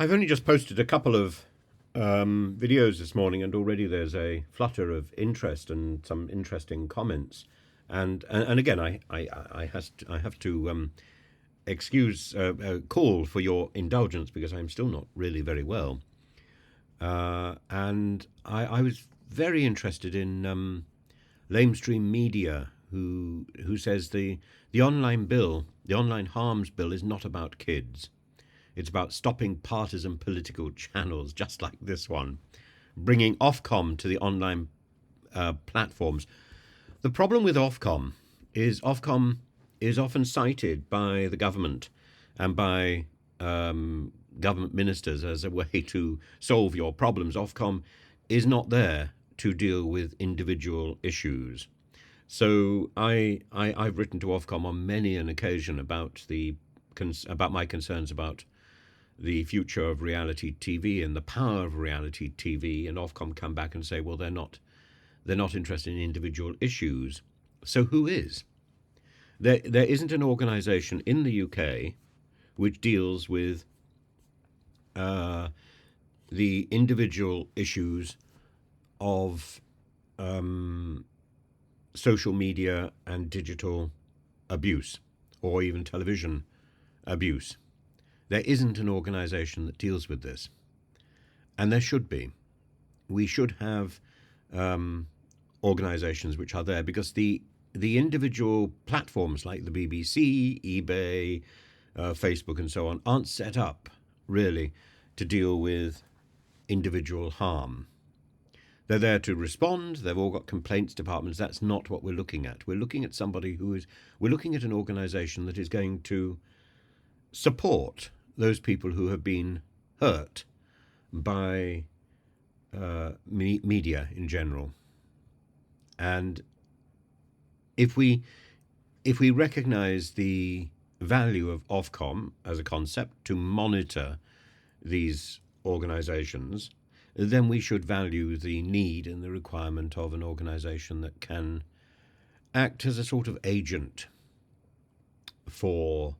I've only just posted a couple of videos this morning, and already there's a flutter of interest and some interesting comments. And again, I have to excuse call for your indulgence because I'm still not really very well, and I was very interested in lamestream media who says the online bill, the online harms bill, is not about kids. It's about stopping partisan political channels, just like this one, bringing Ofcom to the online platforms. The problem with Ofcom is often cited by the government and by government ministers as a way to solve your problems. Ofcom is not there to deal with individual issues. So I've written to Ofcom on many an occasion about about my concerns about the future of reality TV and the power of reality TV, and Ofcom come back and say, well, they're not interested in individual issues. So who is? There isn't an organisation in the UK which deals with the individual issues of social media and digital abuse, or even television abuse. There isn't an organisation that deals with this, and there should be. We should have organisations which are there, because the individual platforms like the BBC, eBay, Facebook, and so on aren't set up really to deal with individual harm. They're there to respond. They've all got complaints departments. That's not what we're looking at. We're looking at we're looking at an organisation that is going to support those people who have been hurt by media in general. And if we recognise the value of Ofcom as a concept to monitor these organisations, then we should value the need and the requirement of an organisation that can act as a sort of agent for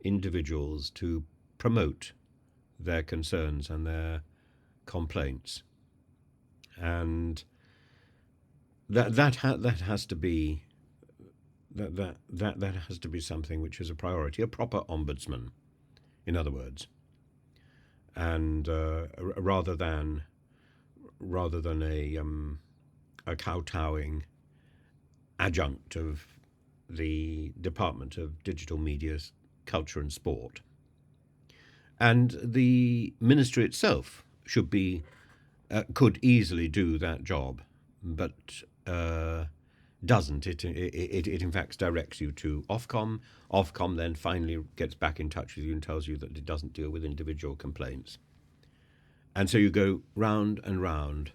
individuals to promote their concerns and their complaints. And that has to be that has to be something which is a priority, a proper ombudsman, in other words, and rather than a kowtowing adjunct of the Department of Digital Media, Culture and Sport. And the ministry itself should be could easily do that job, but doesn't. It in fact directs you to Ofcom. Ofcom then finally gets back in touch with you and tells you that it doesn't deal with individual complaints. And so you go round and round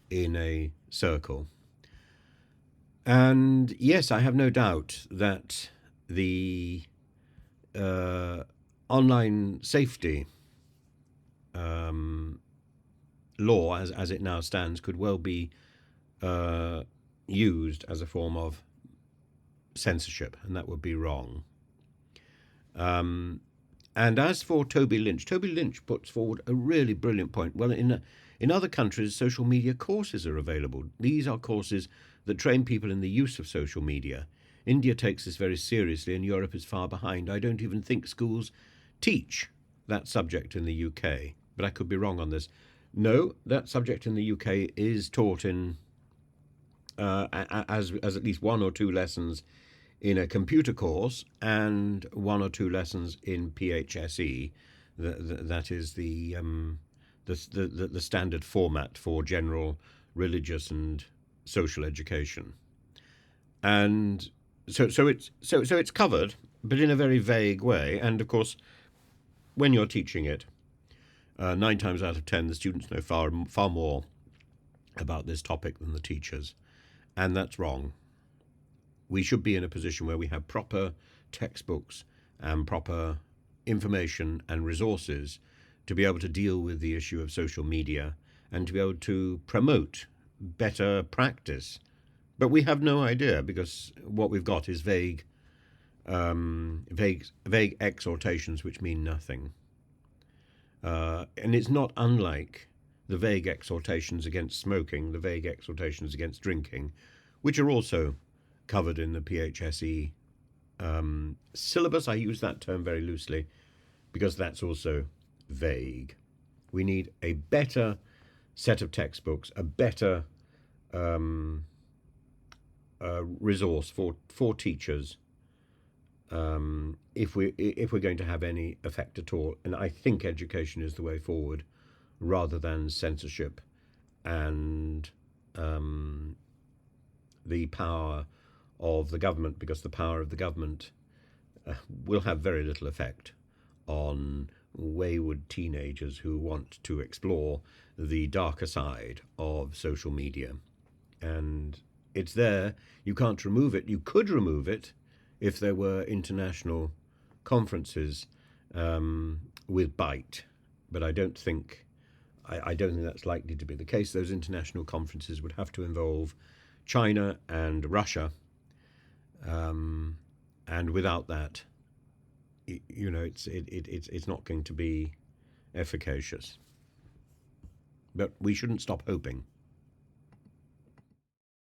in a circle. And yes, I have no doubt that the online safety law, as it now stands, could well be used as a form of censorship, and that would be wrong. And as for Toby Lynch puts forward a really brilliant point. Well, in other countries, social media courses are available. These are courses that train people in the use of social media. India takes this very seriously, and Europe is far behind. I don't even think schools teach that subject in the UK, but I could be wrong on this. No, that subject in the UK is taught in as at least one or two lessons in a computer course and one or two lessons in PHSE. That is the standard format for general religious and social education. And so it's covered, but in a very vague way. And of course, when you're teaching it, 9 times out of 10, the students know far more about this topic than the teachers, and that's wrong. We should be in a position where we have proper textbooks and proper information and resources to be able to deal with the issue of social media and to be able to promote better practice. But we have no idea, because what we've got is vague exhortations which mean nothing. And it's not unlike the vague exhortations against smoking, the vague exhortations against drinking, which are also covered in the PHSE syllabus. I use that term very loosely because that's also vague. We need a better set of textbooks, a better resource for teachers if we're going to have any effect at all. And I think education is the way forward, rather than censorship and the power of the government, because the power of the government will have very little effect on wayward teenagers who want to explore the darker side of social media. And it's there. You can't remove it. You could remove it if there were international conferences with bite, but I don't think that's likely to be the case. Those international conferences would have to involve China and Russia, and without that, it's not going to be efficacious. But we shouldn't stop hoping.